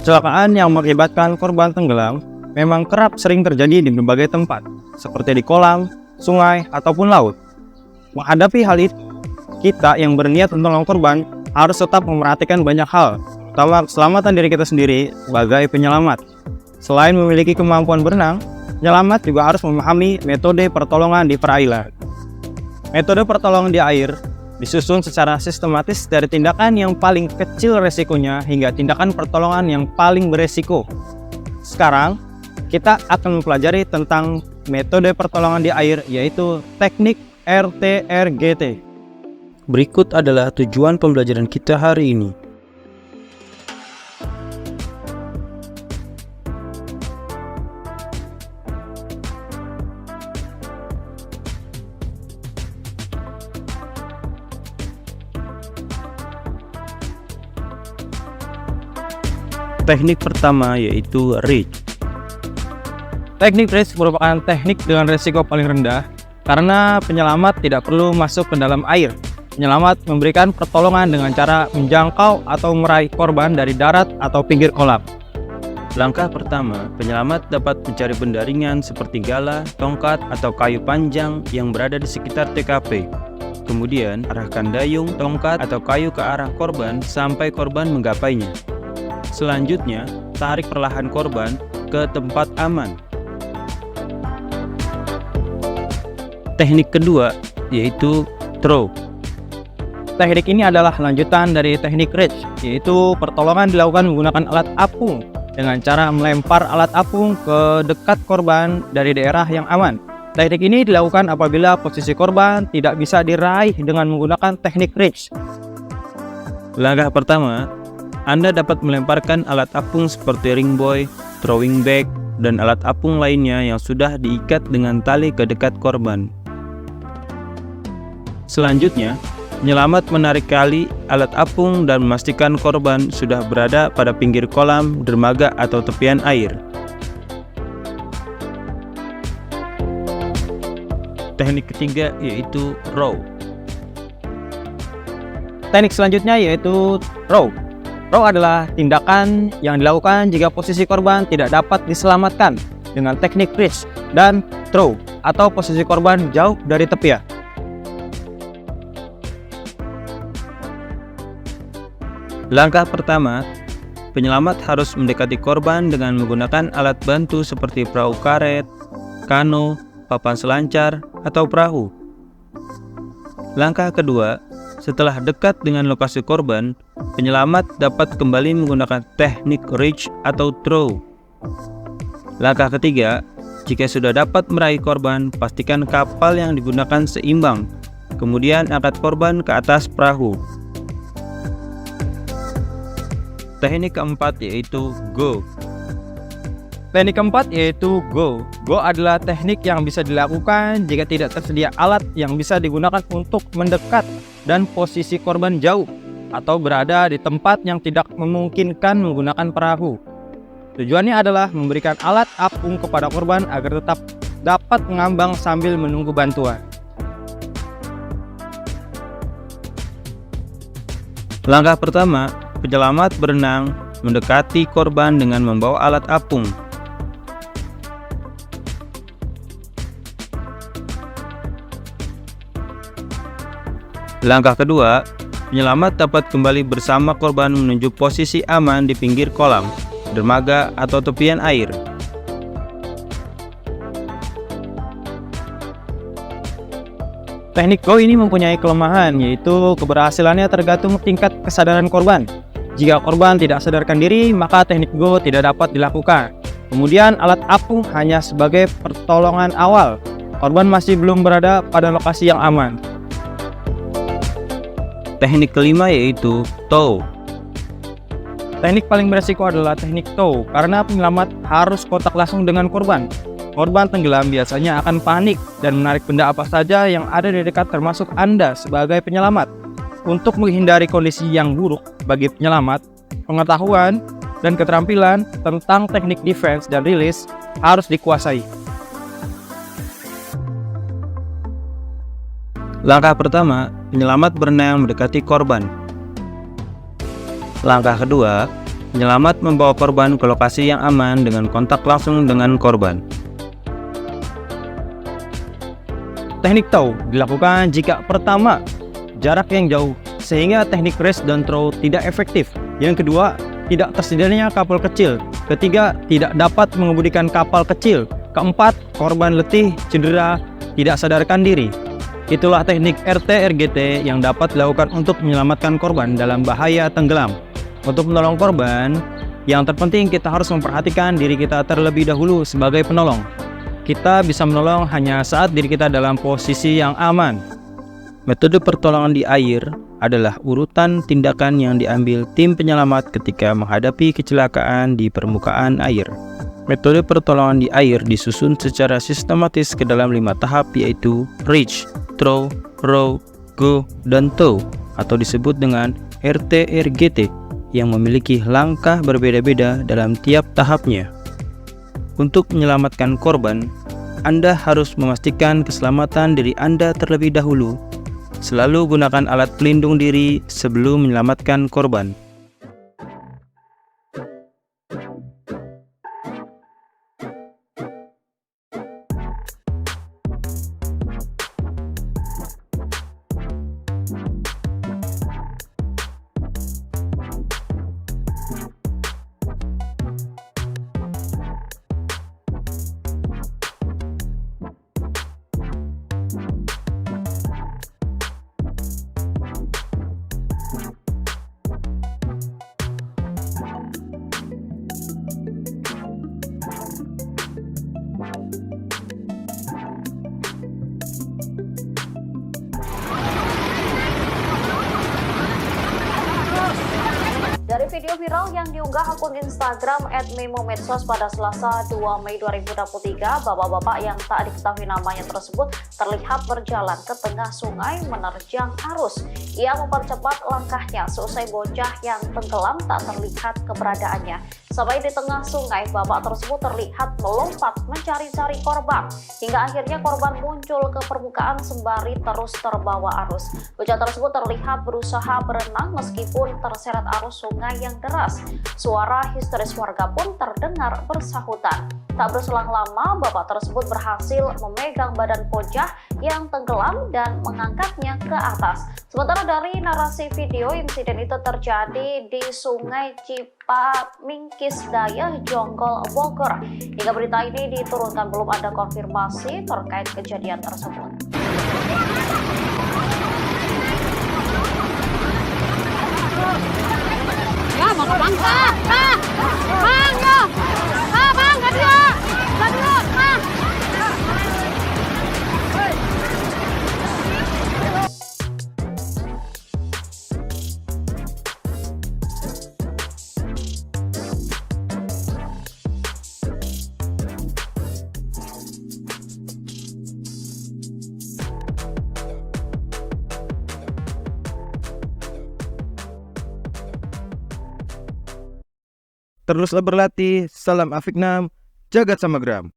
Kecelakaan yang mengakibatkan korban tenggelam memang kerap sering terjadi di berbagai tempat, seperti di kolam, sungai, ataupun laut. Menghadapi hal itu, kita yang berniat untuk menolong korban harus tetap memperhatikan banyak hal, terutama keselamatan diri kita sendiri sebagai penyelamat. Selain memiliki kemampuan berenang, penyelamat juga harus memahami metode pertolongan di perairan. Metode pertolongan di air disusun secara sistematis dari tindakan yang paling kecil resikonya hingga tindakan pertolongan yang paling beresiko. Sekarang, kita akan mempelajari tentang metode pertolongan di air, yaitu teknik RTRGT. Berikut adalah tujuan pembelajaran kita hari ini. Teknik pertama yaitu reach. Teknik reach merupakan teknik dengan resiko paling rendah karena penyelamat tidak perlu masuk ke dalam air. Penyelamat memberikan pertolongan dengan cara menjangkau atau meraih korban dari darat atau pinggir kolam. Langkah pertama, penyelamat dapat mencari benda ringan seperti gala, tongkat, atau kayu panjang yang berada di sekitar TKP. Kemudian, arahkan dayung, tongkat, atau kayu ke arah korban sampai korban menggapainya. Selanjutnya, tarik perlahan korban ke tempat aman. Teknik kedua yaitu throw. Teknik ini adalah lanjutan dari teknik reach, yaitu pertolongan dilakukan menggunakan alat apung dengan cara melempar alat apung ke dekat korban dari daerah yang aman. Teknik ini dilakukan apabila posisi korban tidak bisa diraih dengan menggunakan teknik reach. Langkah pertama, Anda dapat melemparkan alat apung seperti ring buoy, throwing bag, dan alat apung lainnya yang sudah diikat dengan tali ke dekat korban. Selanjutnya, penyelamat menarik tali alat apung dan memastikan korban sudah berada pada pinggir kolam, dermaga, atau tepian air. Teknik ketiga yaitu row. Teknik selanjutnya yaitu row. Row adalah tindakan yang dilakukan jika posisi korban tidak dapat diselamatkan dengan teknik reach dan throw atau posisi korban jauh dari tepian. Langkah pertama, penyelamat harus mendekati korban dengan menggunakan alat bantu seperti perahu karet, kano, papan selancar, atau perahu. Langkah kedua, setelah dekat dengan lokasi korban, penyelamat dapat kembali menggunakan teknik reach atau throw. Langkah ketiga, jika sudah dapat meraih korban, pastikan kapal yang digunakan seimbang. Kemudian angkat korban ke atas perahu. Teknik keempat yaitu go. Teknik keempat yaitu go. Go adalah teknik yang bisa dilakukan jika tidak tersedia alat yang bisa digunakan untuk mendekat dan posisi korban jauh atau berada di tempat yang tidak memungkinkan menggunakan perahu. Tujuannya adalah memberikan alat apung kepada korban agar tetap dapat mengambang sambil menunggu bantuan. Langkah pertama, penyelamat berenang mendekati korban dengan membawa alat apung. Langkah kedua, penyelamat dapat kembali bersama korban menuju posisi aman di pinggir kolam, dermaga, atau tepian air. Teknik go ini mempunyai kelemahan, yaitu keberhasilannya tergantung tingkat kesadaran korban. Jika korban tidak sadarkan diri, maka teknik go tidak dapat dilakukan. Kemudian alat apung hanya sebagai pertolongan awal. Korban masih belum berada pada lokasi yang aman. Teknik kelima yaitu tow. Teknik paling beresiko adalah teknik tow, karena penyelamat harus kontak langsung dengan korban. Korban tenggelam biasanya akan panik dan menarik benda apa saja yang ada di dekat, termasuk Anda sebagai penyelamat. Untuk menghindari kondisi yang buruk bagi penyelamat, pengetahuan dan keterampilan tentang teknik defense dan release harus dikuasai. Langkah pertama, penyelamat berenang mendekati korban. Langkah kedua, Penyelamat membawa korban ke lokasi yang aman dengan kontak langsung dengan korban. Teknik tow dilakukan jika pertama, jarak yang jauh sehingga teknik raise dan throw tidak efektif. Yang kedua, tidak tersedianya kapal kecil. Ketiga, tidak dapat mengemudikan kapal kecil. Keempat, korban letih, cedera, tidak sadarkan diri. Itulah teknik RT-RGT yang dapat dilakukan untuk menyelamatkan korban dalam bahaya tenggelam. Untuk menolong korban, yang terpenting kita harus memperhatikan diri kita terlebih dahulu sebagai penolong. Kita bisa menolong hanya saat diri kita dalam posisi yang aman. Metode pertolongan di air adalah urutan tindakan yang diambil tim penyelamat ketika menghadapi kecelakaan di permukaan air. Metode pertolongan di air disusun secara sistematis ke dalam 5 tahap, yaitu reach, throw, row, go, dan tow, atau disebut dengan RT-RGT, yang memiliki langkah berbeda-beda dalam tiap tahapnya. Untuk menyelamatkan korban, Anda harus memastikan keselamatan diri Anda terlebih dahulu. Selalu gunakan alat pelindung diri sebelum menyelamatkan korban. Dari video viral yang diunggah akun Instagram @memomedsos pada Selasa 2 Mei 2023, bapak-bapak yang tak diketahui namanya tersebut terlihat berjalan ke tengah sungai menerjang arus. Ia mempercepat langkahnya seusai bocah yang tenggelam tak terlihat keberadaannya. Sampai di tengah sungai, bapak tersebut terlihat melompat mencari-cari korban. Hingga akhirnya korban muncul ke permukaan sembari terus terbawa arus. Bocah tersebut terlihat berusaha berenang meskipun terseret arus sungai yang deras. Suara histeris warga pun terdengar bersahutan. Tak berselang lama, bapak tersebut berhasil memegang badan bocah yang tenggelam dan mengangkatnya ke atas. Sementara dari narasi video, insiden itu terjadi di Sungai Cipamingkis Daya, Jonggol, Bogor. Hingga berita ini diturunkan belum ada konfirmasi terkait kejadian tersebut. Ya, mau ke bangsa. Bang, ya. Bang, gak dulu. Gak dulu, bang. Teruslah berlatih, salam Afiknam, jagat samagram.